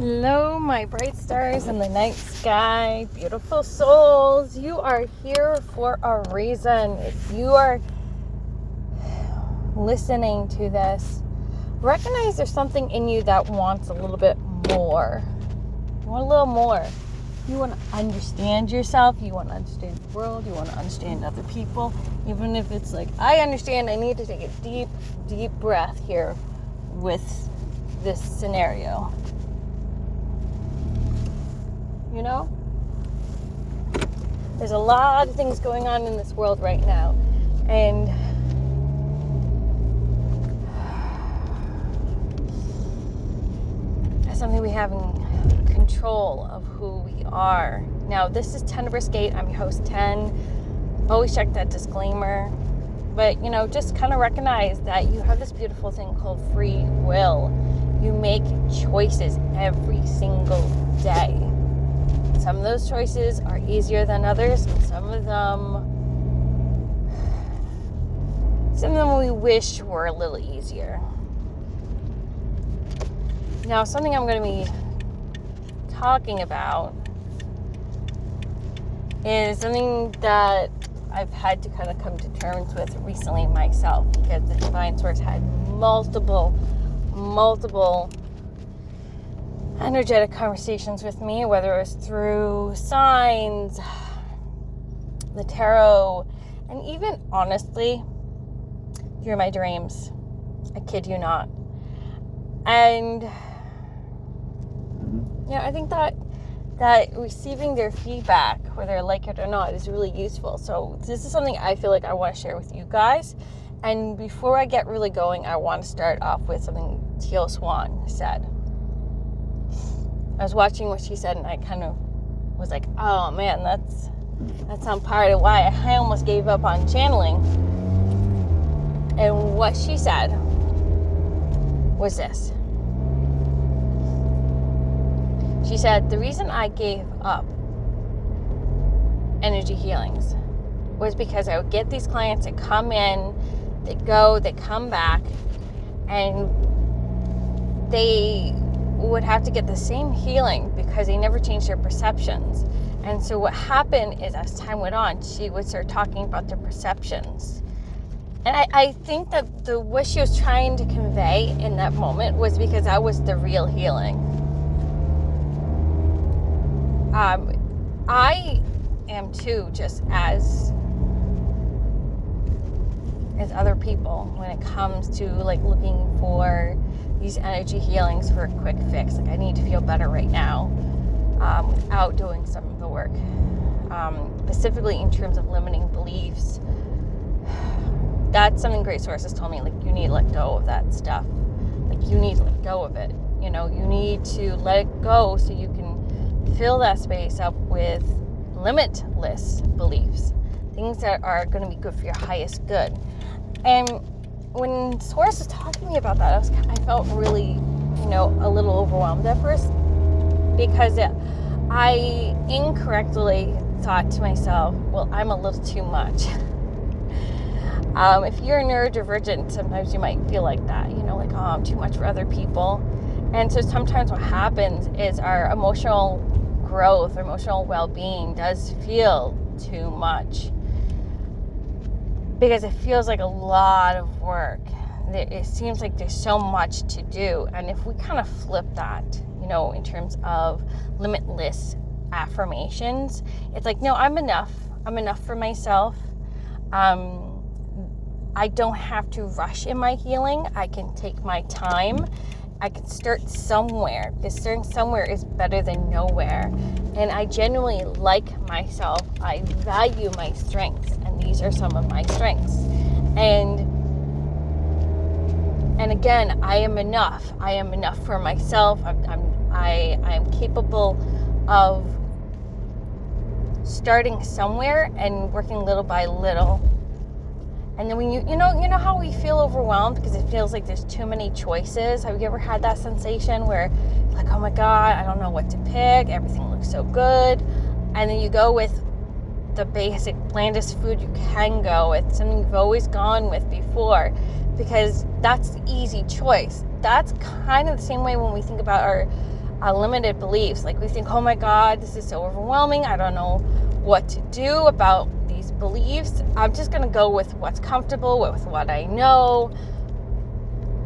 Hello, my bright stars in the night sky, beautiful souls. You are here for a reason. If you are listening to this, recognize there's something in you that wants a little bit more. You want a little more. You want to understand yourself. You want to understand the world. You want to understand other people. Even if it's like, I understand, I need to take a deep, deep breath here with this scenario. You know? There's a lot of things going on in this world right now. And that's something we have in control of who we are. Now, this is Tenebrisgate. I'm your host, Ten. Always check that disclaimer. But, just kind of recognize that you have this beautiful thing called free will. You make choices every single day. Some of those choices are easier than others, and some of them we wish were a little easier. Now, something I'm going to be talking about is something that I've had to kind of come to terms with recently myself, because the Divine Source had multiple energetic conversations with me, whether it was through signs, the tarot, and even honestly through my dreams. I kid you not. And I think that receiving their feedback, whether I like it or not, is really useful. So this is something I feel like I want to share with you guys. And before I get really going, I want to start off with something Teal Swan said. I was watching what she said, and I kind of was like, oh man, that's on part of why I almost gave up on channeling. And what she said was this. She said, the reason I gave up energy healings was because I would get these clients that come in, they go, they come back, and they would have to get the same healing because they never changed their perceptions. And so what happened is, as time went on, she would start talking about their perceptions. And I think that what she was trying to convey in that moment was because that was the real healing. I am too, just as other people, when it comes to looking for these energy healings for a quick fix. I need to feel better right now without doing some of the work. Specifically in terms of limiting beliefs. That's something Great Sources told me, you need to let go of that stuff. You need to let go of it. You need to let it go so you can fill that space up with limitless beliefs. Things that are going to be good for your highest good. And when Source was talking to me about that, I felt really, a little overwhelmed at first, because I incorrectly thought to myself, well, I'm a little too much. If you're neurodivergent, sometimes you might feel like that, oh, I'm too much for other people. And so sometimes what happens is our emotional growth, our emotional well-being does feel too much, because it feels like a lot of work. It seems like there's so much to do. And if we kind of flip that, in terms of limitless affirmations, it's like, no, I'm enough. I'm enough for myself. I don't have to rush in my healing. I can take my time. I can start somewhere, because starting somewhere is better than nowhere. And I genuinely like myself. I value my strengths, and these are some of my strengths. And again, I am enough. I am enough for myself. I am capable of starting somewhere and working little by little. And then when you know how we feel overwhelmed because it feels like there's too many choices. Have you ever had that sensation where you're like, oh my God, I don't know what to pick. Everything looks so good. And then you go with the basic, blandest food you can go with, something you've always gone with before, because that's the easy choice. That's kind of the same way when we think about limited beliefs. Like we think, oh my God, this is so overwhelming. I don't know what to do about these beliefs. I'm just going to go with what's comfortable, with what I know.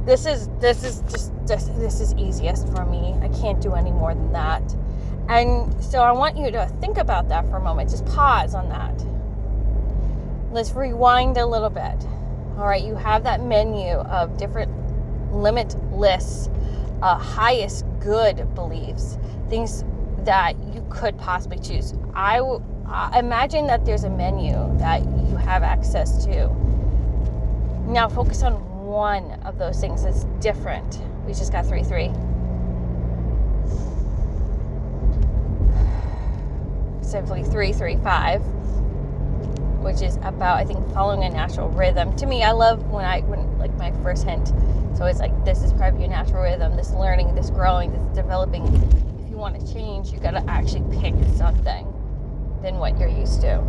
This is easiest for me. I can't do any more than that. And so I want you to think about that for a moment. Just pause on that. Let's rewind a little bit. All right, you have that menu of different limitless, highest good beliefs, things that you could possibly choose. I imagine that there's a menu that you have access to. Now focus on one of those things that's different. We just got 3-3. Simply 3-3-5, which is about, I think, following a natural rhythm. To me, I love when like my first hint. So it's like, this is part of your natural rhythm, this learning, this growing, this developing. If you want to change, you got to actually pick something than what you're used to.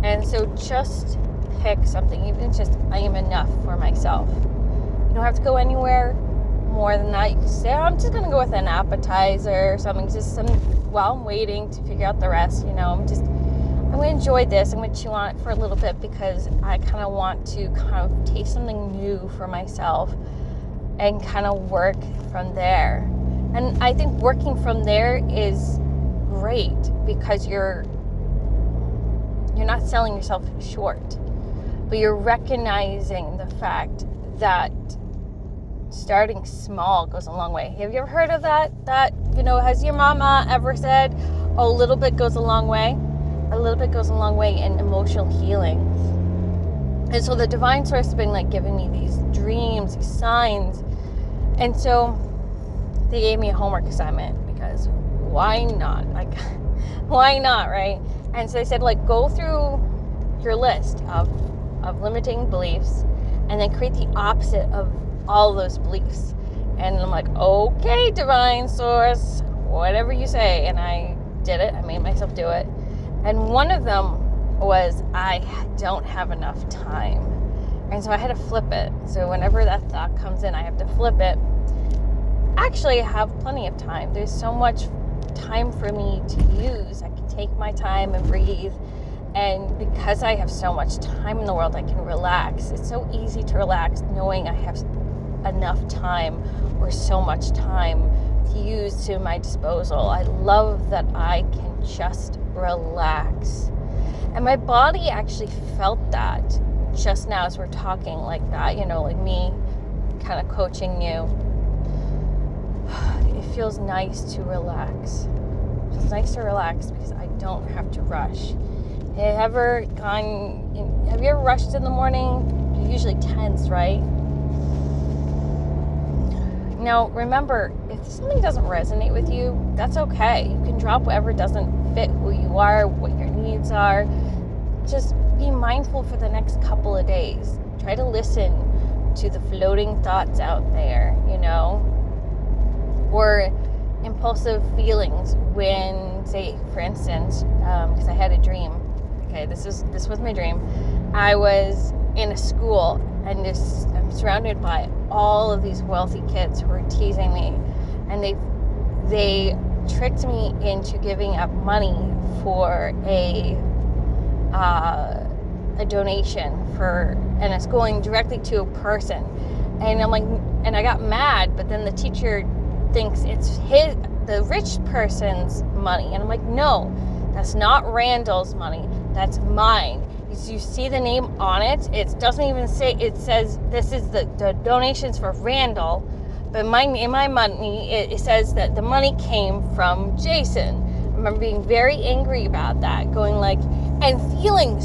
And so just pick something, even just, I am enough for myself. You don't have to go anywhere more than that. You can say, I'm just going to go with an appetizer or something, just some, while I'm waiting to figure out the rest, I'm going to enjoy this. I'm going to chew on it for a little bit because I kind of want to kind of taste something new for myself and kind of work from there. And I think working from there is great because you're not selling yourself short, but you're recognizing the fact that starting small goes a long way. Have you ever heard of that? Has your mama ever said, a little bit goes a long way? A little bit goes a long way in emotional healing. And so the divine source has been like giving me these dreams, these signs. And so they gave me a homework assignment because why not? Like, why not, right? And so they said, like, go through your list of limiting beliefs and then create the opposite of all those beliefs. And I'm like, okay, divine source, whatever you say. And I did it. I made myself do it. And one of them was, I don't have enough time. And so I had to flip it. So whenever that thought comes in, I have to flip it. Actually, I have plenty of time. There's so much time for me to use. I can take my time and breathe. And because I have so much time in the world, I can relax. It's so easy to relax knowing I have enough time or so much time to use to my disposal. I love that I can just relax. And my body actually felt that just now as we're talking like that, like me kind of coaching you. It feels nice to relax. It's nice to relax because I don't have to rush. Have you ever rushed in the morning? You're usually tense, right? Now, remember, if something doesn't resonate with you, that's okay. You can drop whatever doesn't fit who you are, what your needs are. Just be mindful for the next couple of days. Try to listen to the floating thoughts out there, or impulsive feelings when, say, for instance, because I had a dream. Okay, this was my dream. I was in a school and I'm surrounded by all of these wealthy kids who are teasing me, and they tricked me into giving up money for a donation and it's going directly to a person. And I'm like, and I got mad, but then the teacher thinks it's the rich person's money, and I'm like, no, that's not Randall's money, that's mine. You see the name on it, it doesn't even say, it says this is the donations for Randall, but in my money it says that the money came from Jason. I remember being very angry about that, going like, and feeling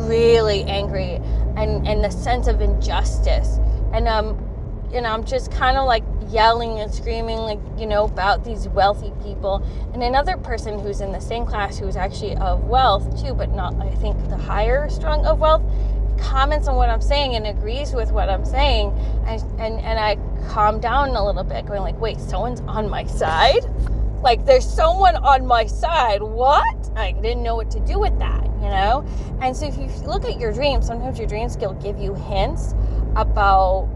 really angry and the sense of injustice, and I'm just kind of like yelling and screaming, like, about these wealthy people. And another person who's in the same class, who's actually of wealth too, but not, I think, the higher strung of wealth, comments on what I'm saying and agrees with what I'm saying. And I calm down a little bit, going like, wait, someone's on my side? Like, there's someone on my side. What? I didn't know what to do with that, And so if you look at your dreams, sometimes your dreams will give you hints about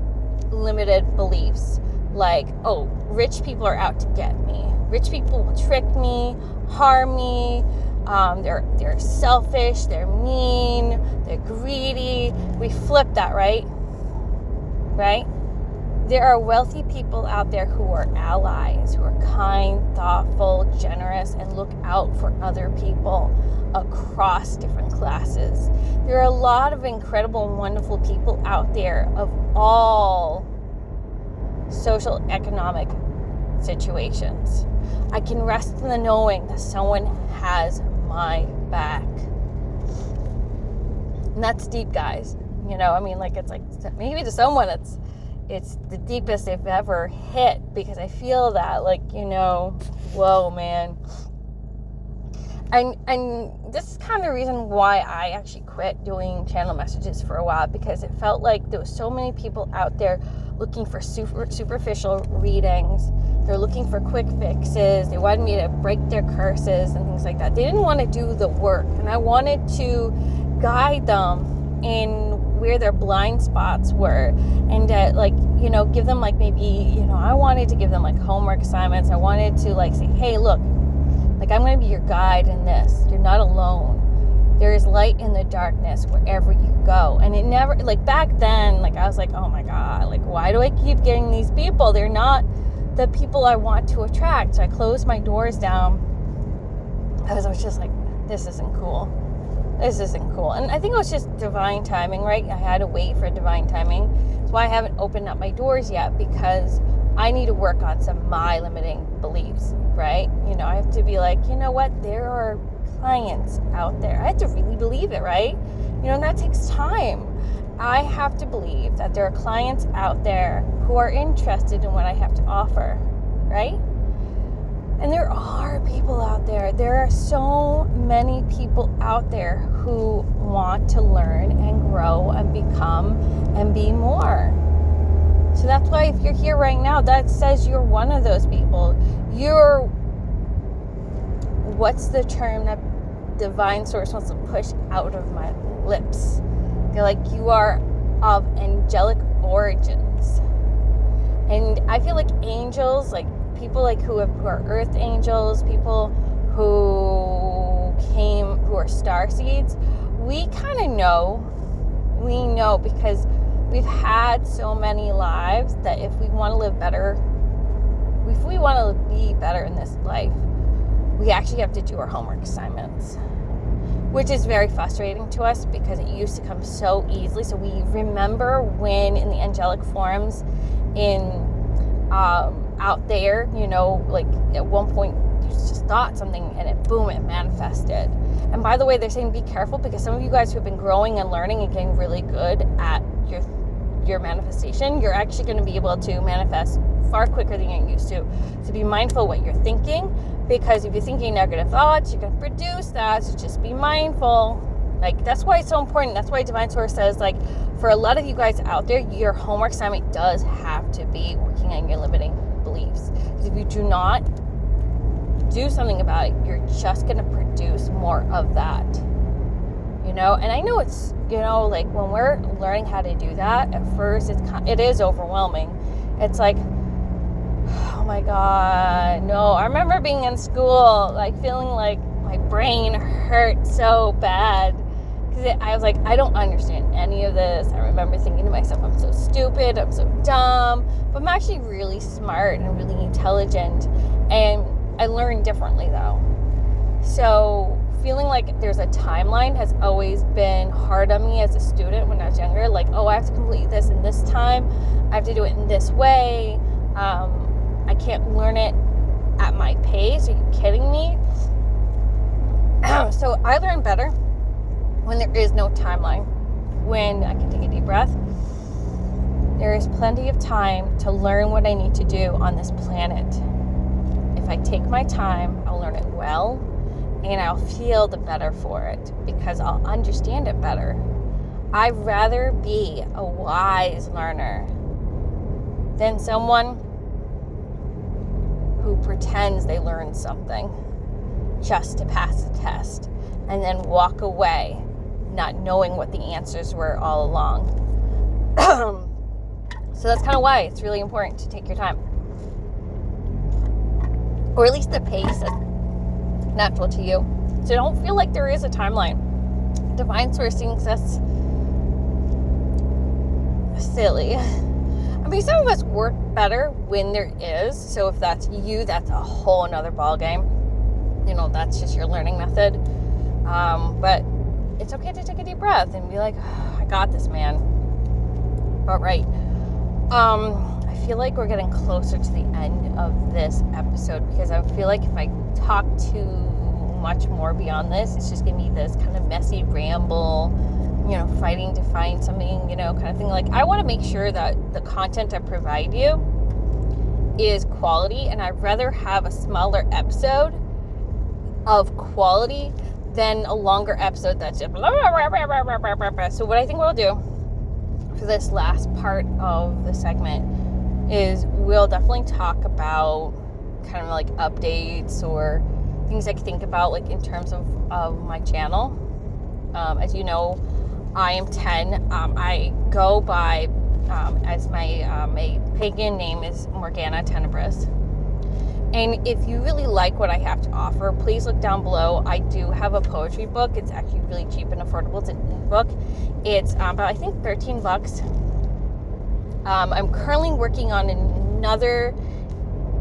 limited beliefs. Like, oh, rich people are out to get me. Rich people will trick me, harm me. They're selfish, they're mean, they're greedy. We flip that, right? Right? There are wealthy people out there who are allies, who are kind, thoughtful, generous, and look out for other people across different classes. There are a lot of incredible and wonderful people out there of all social economic situations. I can rest in the knowing that someone has my back. And that's deep, guys. You know, I mean, like, it's like, maybe to someone it's the deepest they've ever hit, because I feel that, like, you know, whoa, man. And this is kind of the reason why I actually quit doing channel messages for a while, because it felt like there was so many people out there looking for superficial readings. They're looking for quick fixes. They wanted me to break their curses and things like that. They didn't want to do the work, and I wanted to guide them in where their blind spots were, and like, you know, give them, like, maybe, you know, I wanted to give them like homework assignments. I wanted to, like, say, hey, look, like, I'm going to be your guide in this. You're not alone. There is light in the darkness wherever you go. And it never, like, back then, like, I was like, oh my God, like, why do I keep getting these people? They're not the people I want to attract. So I closed my doors down because I was just like, this isn't cool. This isn't cool. And I think it was just divine timing, right? I had to wait for divine timing. That's why I haven't opened up my doors yet, because I need to work on some of my limiting beliefs, right? You know, I have to be like, you know what? There are clients out there. I have to really believe it, right? You know, and that takes time. I have to believe that there are clients out there who are interested in what I have to offer, right? And there are people out there. There are so many people out there who want to learn and grow and become and be more. So that's why if you're here right now, that says you're one of those people. You're, what's the term that divine source wants to push out of my lips? They're like, you are of angelic origins. And I feel like angels, like people like who are earth angels, people who are star seeds, we kind of know. We know because we've had so many lives that if we want to live better, if we want to be better in this life, we actually have to do our homework assignments, which is very frustrating to us because it used to come so easily. So we remember when in the angelic forms out there, you know, like at one point you just thought something and it manifested. And by the way, they're saying be careful, because some of you guys who have been growing and learning and getting really good at your manifestation, you're actually going to be able to manifest far quicker than you're used to. So be mindful of what you're thinking, because if you're thinking negative thoughts, you're going to produce that. So just be mindful. Like, that's why it's so important. That's why Divine Source says, like, for a lot of you guys out there, your homework assignment does have to be working on your limiting beliefs. Because if you do not do something about it, you're just going to produce more of that. You know, and I know it's, you know, like when we're learning how to do that, at first it is overwhelming. It's like, oh my God, no. I remember being in school, like feeling like my brain hurt so bad. Because I was like, I don't understand any of this. I remember thinking to myself, I'm so stupid, I'm so dumb. But I'm actually really smart and really intelligent. And I learned differently though. So feeling like there's a timeline has always been hard on me as a student when I was younger. Like, oh, I have to complete this in this time. I have to do it in this way. I can't learn it at my pace. Are you kidding me? So I learn better when there is no timeline. When I can take a deep breath. There is plenty of time to learn what I need to do on this planet. If I take my time, I'll learn it well. And I'll feel the better for it because I'll understand it better. I'd rather be a wise learner than someone who pretends they learned something just to pass the test and then walk away not knowing what the answers were all along. So that's kind of why it's really important to take your time. or at least the pace that's natural to you. So don't feel like there is a timeline. Divine source thinks that's silly. I mean, some of us work better when there is. So if that's you, that's a whole nother ball game. You know, that's just your learning method. But it's okay to take a deep breath and be like, oh, I got this, man. All right. I feel like we're getting closer to the end of this episode, because I feel like if I talk too much more beyond this, it's just gonna be this kind of messy ramble, you know, fighting to find something, you know, kind of thing. Like, I want to make sure that the content I provide you is quality, and I'd rather have a smaller episode of quality than a longer episode that's just blah, blah, blah, blah, blah, blah, blah, blah. So what I think we'll do for this last part of the segment is we'll definitely talk about kind of like updates or things I can think about, like in terms of my channel. As you know, I am 10. I go by, as my pagan name is Morgana Tenebris. And if you really like what I have to offer, please look down below. I do have a poetry book. It's actually really cheap and affordable. It's an ebook. It's about, I think, $13. I'm currently working on another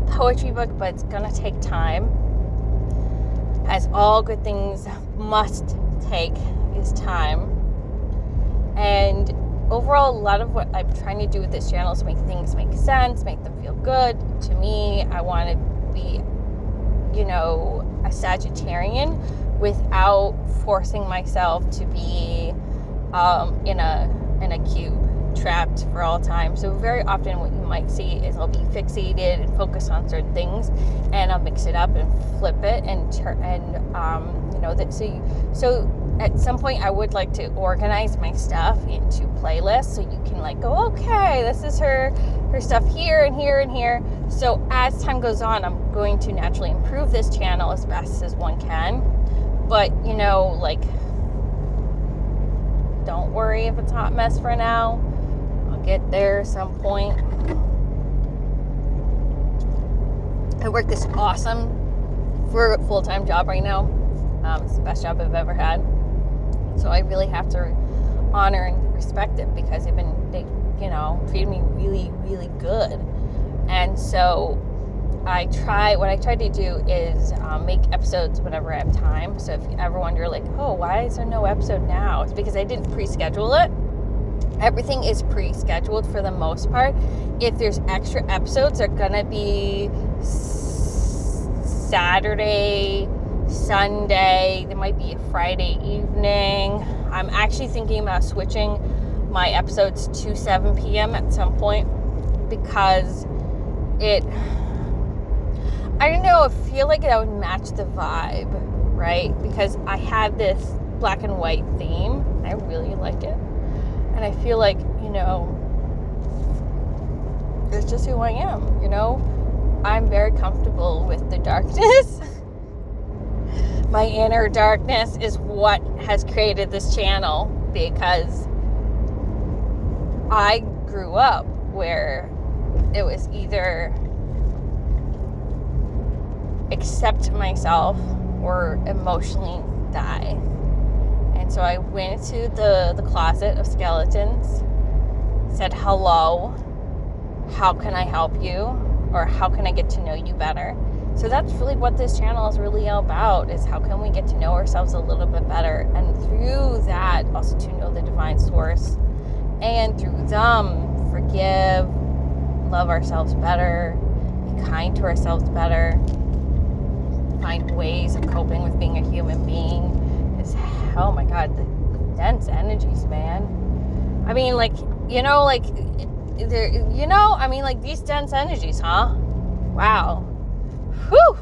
poetry book, but it's gonna take time. As all good things must take is time. And overall, a lot of what I'm trying to do with this channel is make things make sense, make them feel good. To me, I want to be, you know, a Sagittarian without forcing myself to be in a cube, trapped for all time. So very often what you might see is I'll be fixated and focused on certain things, and I'll mix it up and flip it and you know, that so at some point I would like to organize my stuff into playlists, so you can like go, okay, this is her stuff here and here and here. So as time goes on, I'm going to naturally improve this channel as best as one can. But, you know, like, don't worry if it's a hot mess for now. I'll get there at some point. I work this awesome for a full-time job right now. It's the best job I've ever had. So I really have to honor and respect it, because they, you know, treated me really, really good. And so what I try to do is make episodes whenever I have time. So if you ever wonder, like, oh, why is there no episode now? It's because I didn't pre-schedule it. Everything is pre-scheduled for the most part. If there's extra episodes, they're gonna be Saturday, Sunday, there might be a Friday evening. I'm actually thinking about switching my episodes to 7 p.m. at some point, because I don't know, I feel like that would match the vibe, right? Because I have this black and white theme. I really like it. And I feel like, you know, it's just who I am, you know? I'm very comfortable with the darkness. My inner darkness is what has created this channel, because I grew up where it was either accept myself or emotionally die. And so I went to the closet of skeletons, said, hello, how can I help you? Or how can I get to know you better? So that's really what this channel is really all about, is how can we get to know ourselves a little bit better, and through that also to know the divine source, and through them forgive, love ourselves better, be kind to ourselves better, find ways of coping with being a human being. Is, oh my god, the dense energies, man. I mean, like, you know, like there, you know, I mean, like these dense energies, huh? Wow. Whew!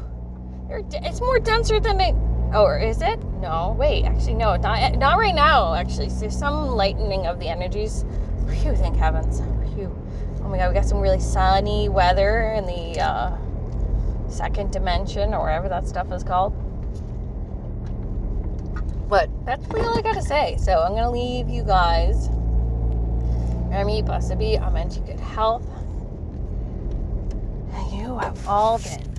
It's more denser than it. Oh, or is it? No, wait. Actually, no. Not right now. Actually, so there's some lightening of the energies. Phew! Thank heavens. Phew! Oh my god, we got some really sunny weather in the second dimension, or whatever that stuff is called. But that's really all I gotta say. So I'm gonna leave you guys. I'm blessed to be. I'm into good health. You have all been